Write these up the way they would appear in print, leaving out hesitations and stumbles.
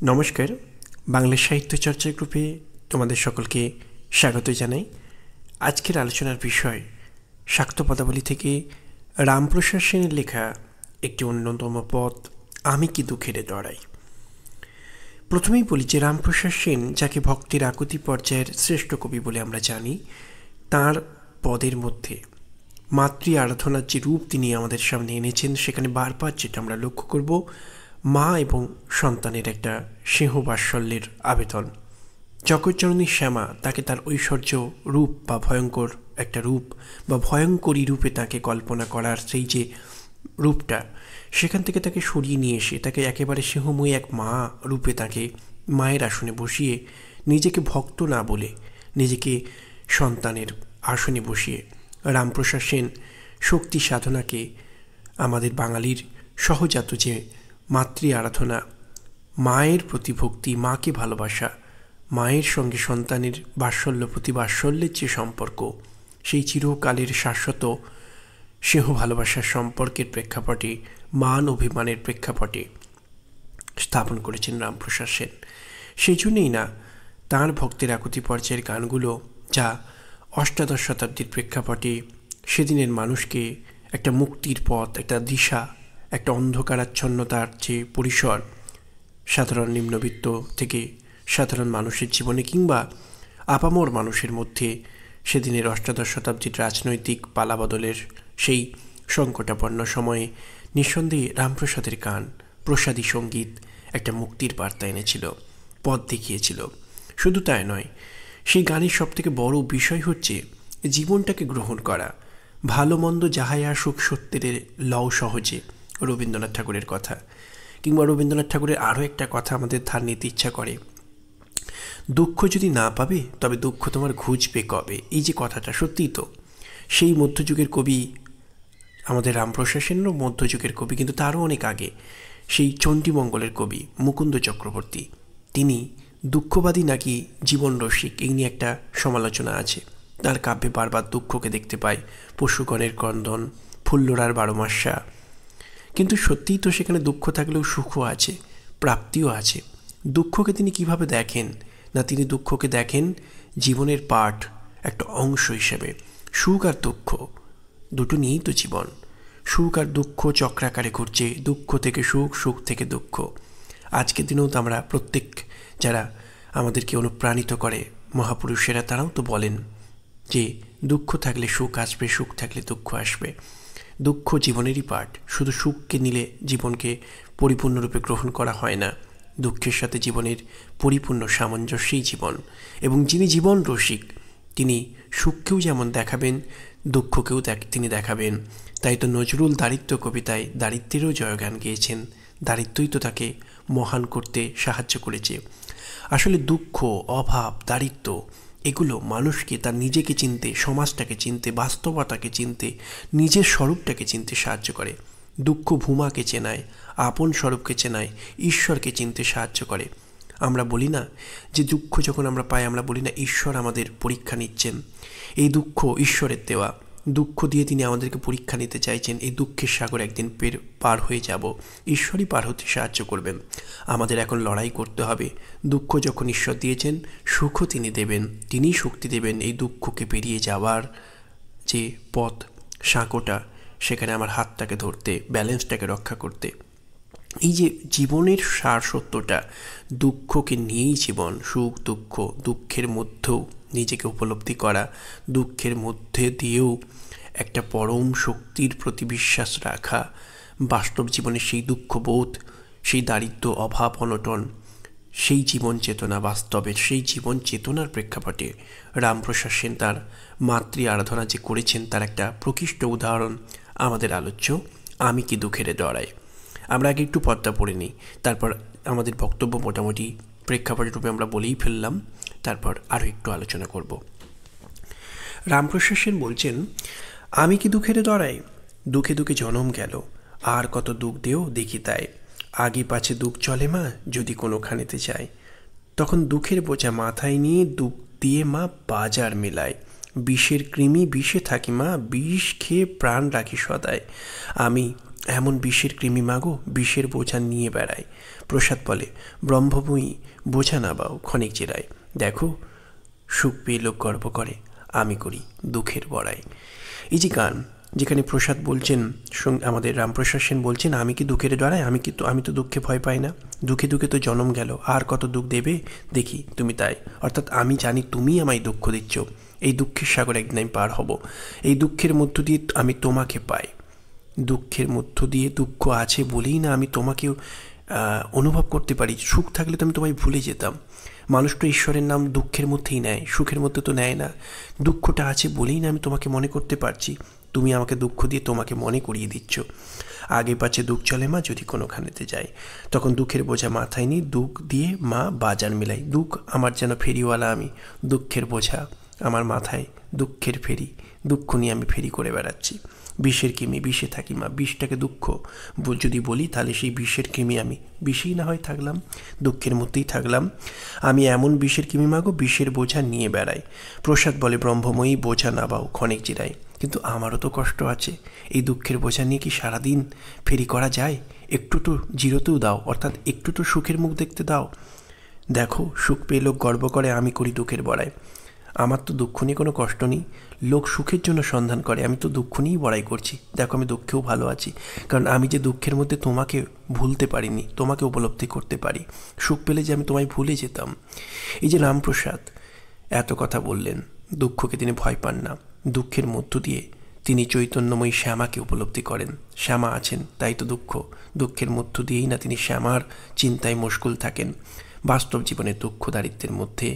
নমস্কার, বাংলা সাহিত্য চর্চা গ্রুপে তোমাদের সকলকে স্বাগত জানাই। আজকের আলোচনার বিষয় শাক্ত পদাবলী থেকে রামপ্রসাদ সেনের লেখা একটি অন্যতম পদ, আমি কি দুঃখের ডরাই। প্রথমেই বলি যে রামপ্রসাদ সেন, যাকে ভক্তির আকুতি পর্যায়ের শ্রেষ্ঠ কবি বলে আমরা জানি, তার পদের মধ্যে মাতৃ আরাধনার যে রূপ তিনি আমাদের সামনে এনেছেন, সেখানে বারবার যেটা আমরা লক্ষ্য করব, মা এবং সন্তানের একটা স্নেহ বাৎসল্যের আবেদন। জগজ্জননী শ্যামা তাকে তার ঐশ্বর্য রূপ বা ভয়ঙ্কর একটা রূপ বা ভয়ঙ্করী রূপে তাকে কল্পনা করার সেই যে রূপটা, সেখান থেকে তাকে সরিয়ে নিয়ে এসে তাকে একেবারে স্নেহময়ী এক মা রূপে তাকে মায়ের আসনে বসিয়ে, নিজেকে ভক্ত না বলে নিজেকে সন্তানের আসনে বসিয়ে রামপ্রসাদ সেন শক্তি সাধনাকে, আমাদের বাঙালির সহজাত যে মাতৃ আরাধনা, মায়ের প্রতি ভক্তি, মাকে ভালোবাসা, মায়ের সঙ্গে সন্তানের বাৎসল্য প্রতি বাৎসল্যের যে সম্পর্ক, সেই চিরকালের শাশ্বত স্নেহ ভালোবাসার সম্পর্কের প্রেক্ষাপটে, মান অভিমানের প্রেক্ষাপটে স্থাপন করেছেন রামপ্রসাদ সেন। সেই জন্যই না তাঁর ভক্তের আকুতি পর্যায়ের গানগুলো, যা অষ্টাদশ শতাব্দীর প্রেক্ষাপটে সেদিনের মানুষকে একটা মুক্তির পথ, একটা দিশা, একটা অন্ধকারাচ্ছন্নতার যে পরিসর সাধারণ নিম্নবিত্ত থেকে সাধারণ মানুষের জীবনে কিংবা আপামর মানুষের মধ্যে সেদিনের অষ্টাদশ শতাব্দীর রাজনৈতিক পালাবদলের সেই সংকটাপন্ন সময়ে নিঃসন্দেহে রামপ্রসাদের গান, প্রসাদী সঙ্গীত একটা মুক্তির বার্তা এনেছিল, পথ দেখিয়েছিল। শুধু তাই নয়, সেই গানের সবথেকে বড় বিষয় হচ্ছে জীবনটাকে গ্রহণ করা। ভালো মন্দ যাহাই আসুক সত্যের লও সহজে, রবীন্দ্রনাথ ঠাকুরের কথা। কিংবা রবীন্দ্রনাথ ঠাকুরের আরও একটা কথা আমাদের ধার নিতে ইচ্ছা করে, দুঃখ যদি না পাবে তবে দুঃখ তোমার ঘুচবে কবে। এই যে কথাটা, সত্যিই তো সেই মধ্যযুগের কবি আমাদের রামপ্রসাদ সেনও মধ্যযুগের কবি, কিন্তু তারও অনেক আগে সেই চণ্ডীমঙ্গলের কবি মুকুন্দ চক্রবর্তী, তিনি দুঃখবাদী নাকি জীবন রসিক, এই নিয়ে একটা সমালোচনা আছে। তার কাব্যে বারবার দুঃখকে দেখতে পাই, পশুগণের ক্রন্দন, ফুল্লরার বারোমাস্যা। কিন্তু সত্যিই তো সেখানে দুঃখ থাকলেও সুখও আছে, প্রাপ্তিও আছে। দুঃখকে তিনি কিভাবে দেখেন না, তিনি দুঃখকে দেখেন জীবনের পার্ট, একটা অংশ হিসেবে। সুখ আর দুঃখ দুটো নিয়েই তো জীবন। সুখ আর দুঃখ চক্রাকারে ঘুরছে, দুঃখ থেকে সুখ, সুখ থেকে দুঃখ। আজকের দিনেও তো আমরা প্রত্যেক যারা আমাদেরকে অনুপ্রাণিত করে মহাপুরুষেরা, তারাও তো বলেন যে দুঃখ থাকলে সুখ আসবে, সুখ থাকলে দুঃখ আসবে। দুঃখ জীবনেরই পার্ট। শুধু সুখকে নিলে জীবনকে পরিপূর্ণরূপে গ্রহণ করা হয় না। দুঃখের সাথে জীবনের পরিপূর্ণ সামঞ্জস্যই জীবন। এবং যিনি জীবন রসিক, তিনি সুখকেও যেমন দেখাবেন, দুঃখকেও তিনি দেখাবেন। তাই তো নজরুল দারিদ্র্য কবিতায় দারিদ্র্যেরও জয়গান গেয়েছেন। দারিদ্র্যই তো তাকে মহান করতে সাহায্য করেছে। আসলে দুঃখ, অভাব, দারিদ্র্য এগুলো মানুষকে তার নিজেকে চিনতে, সমাজটাকে চিনতে, বাস্তবতাকে চিনতে, নিজের স্বরূপটাকে চিনতে সাহায্য করে। দুঃখ ভূমাকে চেনায়, আপন স্বরূপকে চেনায়, ঈশ্বরকে চিনতে সাহায্য করে। আমরা বলি না যে দুঃখ যখন আমরা পাই, আমরা বলি না ঈশ্বর আমাদের পরীক্ষা নিচ্ছেন। এই দুঃখ ঈশ্বরের দেওয়া। দুঃখ দিয়ে তিনি আমাদেরকে পরীক্ষা নিতে চাইছেন। এই দুঃখের সাগর একদিন পার হয়ে যাব, ঈশ্বরই পার হতে সাহায্য করবেন। আমাদের এখন লড়াই করতে হবে। দুঃখ যখন ঈশ্বর দিয়েছেন, সুখও তিনি দেবেন, তিনিই শক্তি দেবেন এই দুঃখকে পেরিয়ে যাওয়ার যে পথ, সাঁকোটা, সেখানে আমার হাতটাকে ধরতে, ব্যালেন্সটাকে রক্ষা করতে। এই যে জীবনের সার সত্যটা, দুঃখকে নিয়েই জীবন। সুখ দুঃখ, দুঃখের মধ্যেও নিজেকে উপলব্ধি করা, দুঃখের মধ্যে দিয়েও একটা পরম শক্তির প্রতি বিশ্বাস রাখা, বাস্তব জীবনে সেই দুঃখবোধ, সেই দারিদ্র্য, অভাব, অনটন, সেই জীবন চেতনা, বাস্তবের সেই জীবন চেতনার প্রেক্ষাপটে রামপ্রসাদ সেন তার মাতৃ আরাধনা যে করেছেন, তার একটা প্রকৃষ্ট উদাহরণ আমাদের আলোচ্য আমি কি দুঃখের ডরাই। আমরা আগে একটু পদটা পড়ে নিই, তারপর আমাদের বক্তব্য মোটামুটি প্রেক্ষাপটের রূপে আমরা বলেই ফেললাম, তারপর আরও একটু আলোচনা করব। রামপ্রসাদ সেন বলছেন, আমি কি দুঃখের ডরাই, দুঃখে দুঃখে জনম গেল, আর কত দুঃখ দেও দেখি তাই, আগে পাছে দুঃখ চলে মা যদি কোনোখানেতে যায়, তখন দুঃখের বোঝা মাথায় নিয়ে দুঃখ দিয়ে মা বাজার মেলায়, বিষের কৃমি বিষে থাকি মা, বিষ খেয়ে প্রাণ রাখি সদায়, আমি এমন বিষের কৃমি মাগো বিষের বোঝা নিয়ে বেড়ায়। প্রসাদ বলে ব্রহ্মময়ী বোঝা না বাও ক্ষণিক জেরায়। দেখো সুখ পেয়ে লোক গর্ব করে, আমি করি দুঃখের বড়াই। এই যে গান, যেখানে প্রসাদ বলছেন, আমাদের রামপ্রসাদ সেন বলছেন আমি কি দুঃখের ডরাই, আমি তো দুঃখে ভয় পাই না, দুঃখে দুঃখে তো জন্ম গেল, আর কত দুঃখ দেবে দেখি তুমি তাই। অর্থাৎ আমি জানি তুমি আমায় দুঃখ দিচ্ছ, এই দুঃখের সাগর একদিন আমি পার হব, এই দুঃখের মধ্য দিয়ে আমি তোমাকে পাই, দুঃখের মধ্য দিয়ে দুঃখ আছে বলেই না আমি তোমাকেও অনুভব করতে পারি। সুখ থাকলে তো আমি তোমায় ভুলে যেতাম। মানুষ তো ঈশ্বরের নাম দুঃখের মধ্যেই নেয়, সুখের মধ্যে তো নেয় না। দুঃখটা আছে বলেই না আমি তোমাকে মনে করতে পারছি, তুমি আমাকে দুঃখ দিয়ে তোমাকে মনে করিয়ে দিচ্ছ। আগে পাছে দুঃখ চলে মা যদি কোনোখানেতে যায়, তখন দুঃখের বোঝা মাথায় নিয়ে দুঃখ দিয়ে মা বাজার মেলাই। দুঃখ আমার যেন ফেরিওয়ালা, আমি দুঃখের বোঝা আমার মাথায়, দুঃখের ফেরি, দুঃখ নিয়ে আমি ফেরি করে বেড়াচ্ছি। বিষের কৃমি বিষে থাকি মা, বিষটাকে দুঃখ যদি বলি তাহলে সেই বিষের কৃমি আমি, বিষেই না হয় থাকলাম, দুঃখের মধ্যেই থাকলাম। আমি এমন বিষের কৃমি মাগো বিষের বোঝা নিয়ে বেড়াই। প্রসাদ বলে ব্রহ্মময়ী বোঝা না বাও ক্ষণিক জিরাই। কিন্তু আমারও তো কষ্ট আছে, এই দুঃখের বোঝা নিয়ে কি সারাদিন ফেরি করা যায়? একটু তো জিরোতেও দাও, অর্থাৎ একটু তো সুখের মুখ দেখতে দাও। দেখো সুখ পেয়ে লোক গর্ব করে, আমি করি দুঃখের বড়াই। আমার তো দুঃখ নিয়ে কোনো কষ্ট নেই, লোক সুখের জন্য সন্ধান করে, আমি তো দুঃখ নিয়েই বড়াই করছি। দেখো আমি দুঃখেও ভালো আছি, কারণ আমি যে দুঃখের মধ্যে তোমাকে ভুলতে পারিনি, তোমাকে উপলব্ধি করতে পারি। সুখ পেলে যে আমি তোমায় ভুলে যেতাম। এই যে রামপ্রসাদ এত কথা বললেন, দুঃখকে তিনি ভয় পান না, দুঃখের মধ্য দিয়ে তিনি চৈতন্যময়ী শ্যামাকে উপলব্ধি করেন। শ্যামা আছেন তাই তো দুঃখ, দুঃখের মধ্য দিয়েই না তিনি শ্যামার চিন্তায় মশগুল থাকেন। বাস্তব জীবনের দুঃখ দারিদ্র্যের মধ্যে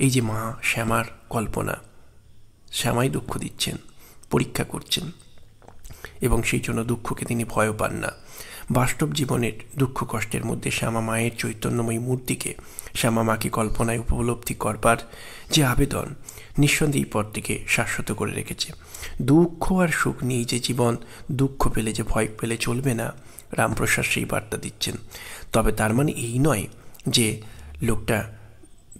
এই যে মা শ্যামার কল্পনা, শ্যামাই দুঃখ দিচ্ছেন, পরীক্ষা করছেন, এবং সেই জন্য দুঃখকে তিনি ভয়ও পান না। বাস্তব জীবনের দুঃখ কষ্টের মধ্যে শ্যামা মায়ের চৈতন্যময়ী মূর্তিকে, শ্যামা মাকে কল্পনায় উপলব্ধি করবার যে আবেদন, নিঃসন্দেহে পথটিকে শাশ্বত করে রেখেছে। দুঃখ আর সুখ নিয়ে যে জীবন, দুঃখ পেলে যে ভয় পেলে চলবে না, রামপ্রসাদ সেই বার্তা দিচ্ছেন। তবে তার মানে এই নয় যে লোকটা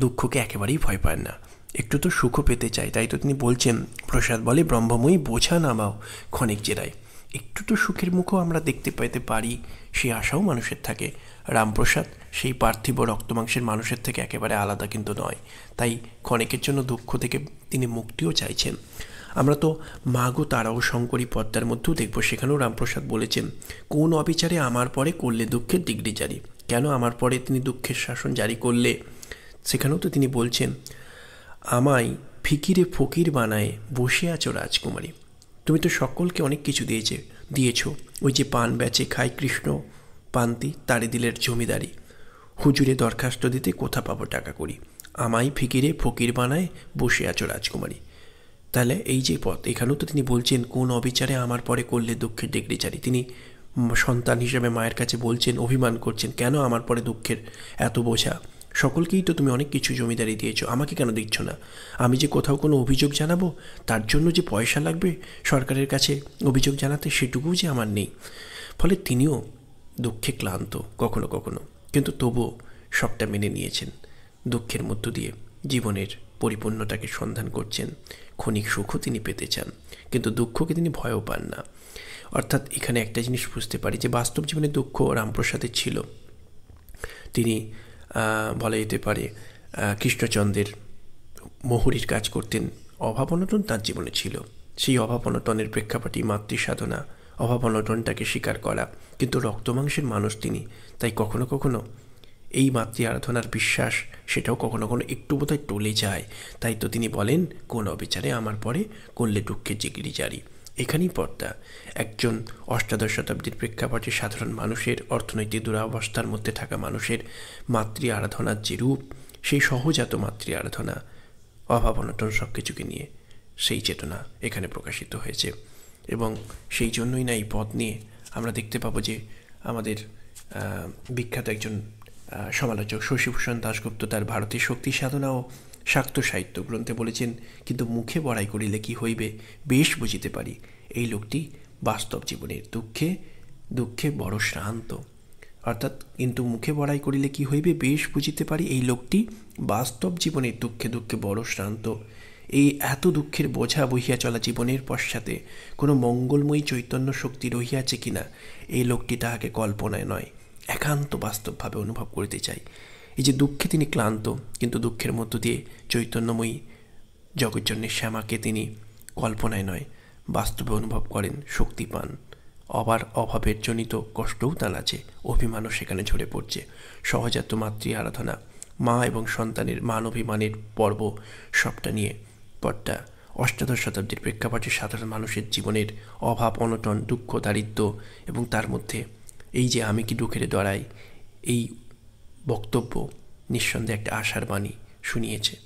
দুঃখকে একেবারেই ভয় পায় না, একটু তো সুখও পেতে চায়। তাই তো তিনি বলছেন, প্রসাদ বলে ব্রহ্মময়ী বোঝা নামাও ক্ষণিক জেরায়। একটু তো সুখের মুখও আমরা দেখতে পেতে পারি, সেই আশাও মানুষের থাকে। রামপ্রসাদ সেই পার্থিব রক্তমাংসের মানুষের থেকে একেবারে আলাদা কিন্তু নয়, তাই ক্ষণিকের জন্য দুঃখ থেকে তিনি মুক্তিও চাইছেন। আমরা তো মাগো তারাও শঙ্করী পদ্মার মধ্যেও দেখব, সেখানেও রামপ্রসাদ বলেছেন কোন অবিচারে আমার পরে করলে দুঃখের ডিগ্রি জারি। কেন আমার পরে তিনি দুঃখের শাসন জারি করলে, সেখানেও তো তিনি বলছেন আমায় ফিকিরে ফকির বানায় বসে আছো রাজকুমারী। তুমি তো সকলকে অনেক কিছু দিয়েছ, ওই যে পান বেচে খায় কৃষ্ণ পান্তি, তারে দিলের জমিদারি, হুজুরে দরখাস্ত দিতে কোথা পাবো টাকা করি, আমায় ফিকিরে ফকির বানায় বসে আছো রাজকুমারী। তাহলে এই যে পথ, এখানেও তো তিনি বলছেন কোন অবিচারে আমার পরে করলে দুঃখের ডিগ্রি জারি। তিনি সন্তান হিসেবে মায়ের কাছে বলছেন, অভিমান করছেন, কেন আমার পরে দুঃখের এত বোঝা, সকলকেই তো তুমি অনেক কিছু জমিদারি দিয়েছো, আমাকে কেন দিচ্ছ না? আমি যে কোথাও কোনো অভিযোগ জানাবো, তার জন্য যে পয়সা লাগবে সরকারের কাছে অভিযোগ জানাতে, সেটুকুও যে আমার নেই। ফলে তিনিও দুঃখে ক্লান্ত কখনো কখনো, কিন্তু তবুও সবটা মেনে নিয়েছেন। দুঃখের মধ্য দিয়ে জীবনের পরিপূর্ণতাকে সন্ধান করছেন, ক্ষণিক সুখও তিনি পেতে চান, কিন্তু দুঃখকে তিনি ভয়ও পান না। অর্থাৎ এখানে একটা জিনিস বুঝতে পারি যে বাস্তব জীবনে দুঃখ রামপ্রসাদের ছিল। তিনি বলা যেতে পারে কৃষ্ণচন্দ্রের মোহরীর কাজ করতেন, অভাব অনটন তাঁর জীবনে ছিল। সেই অভাব অনটনের প্রেক্ষাপটই মাতৃ সাধনা, অভাব অনটনটাকে স্বীকার করা। কিন্তু রক্তমাংসের মানুষ তিনি, তাই কখনো কখনো এই মাতৃ আরাধনার বিশ্বাস সেটাও কখনো কখনো একটু বোধহয় টলে যায়। তাই তো তিনি বলেন কোন অবিচারে আমার পরে করলে দুঃখের জিগিরি জারি। এখানেই পর্দা একজন অষ্টাদশ শতাব্দীর প্রেক্ষাপটে সাধারণ মানুষের, অর্থনৈতিক দুরাবস্থার মধ্যে থাকা মানুষের মাতৃ আরাধনার যে রূপ, সেই সহজাত মাতৃ আরাধনা, অভাব অনটন সব কিছুকে নিয়ে সেই চেতনা এখানে প্রকাশিত হয়েছে। এবং সেই জন্যই না এই পথ নিয়ে আমরা দেখতে পাবো যে আমাদের বিখ্যাত একজন সমালোচক শশীভূষণ দাশগুপ্ত তার ভারতের শক্তি সাধনা ও শাক্ত সাহিত্য গ্রন্থে বলেছেন, কিন্তু মুখে বড়াই করিলে কি হইবে বেশ বুঝিতে পারি, এই লোকটি বাস্তব জীবনের দুঃখে দুঃখে বড় শ্রান্ত। অর্থাৎ কিন্তু মুখে বড়াই করিলে কি হইবে বেশ বুঝিতে পারি, এই লোকটি বাস্তব জীবনের দুঃখে দুঃখে বড় শ্রান্ত। এই এত দুঃখের বোঝা বহিয়া চলা জীবনের পশ্চাতে কোনো মঙ্গলময়ী চৈতন্য শক্তি রহিয়াছে কিনা এই লোকটি তাহাকে কল্পনায় নয়, একান্ত বাস্তবভাবে অনুভব করিতে চাই। এই যে দুঃখে তিনি ক্লান্ত, কিন্তু দুঃখের মধ্য দিয়ে চৈতন্যময়ী জগজ্জননীর শ্যামাকে তিনি কল্পনায় নয়, বাস্তবে অনুভব করেন, শক্তি পান। অভাবের জনিত কষ্টও তার আছে, অভিমানও সেখানে ঝরে পড়ছে। সহজাত মাতৃ আরাধনা, মা এবং সন্তানের মান অভিমানের পর্ব, সবটা নিয়ে পটটা অষ্টাদশ শতাব্দীর প্রেক্ষাপটে সাধারণ মানুষের জীবনের অভাব, অনটন, দুঃখ, দারিদ্র্য এবং তার মধ্যে এই যে আমি কি দুঃখের ডরাই, এই বক্তব্য নিঃসন্দেহে একটা আশার বাণী শুনিয়েছে।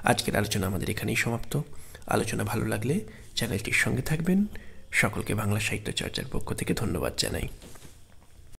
আজকের আলোচনা আমাদের এখানেই সমাপ্ত। আলোচনা ভালো লাগলে চ্যানেলটির সঙ্গে থাকবেন। সকলকে বাংলা সাহিত্য চর্চার পক্ষ থেকে ধন্যবাদ জানাই।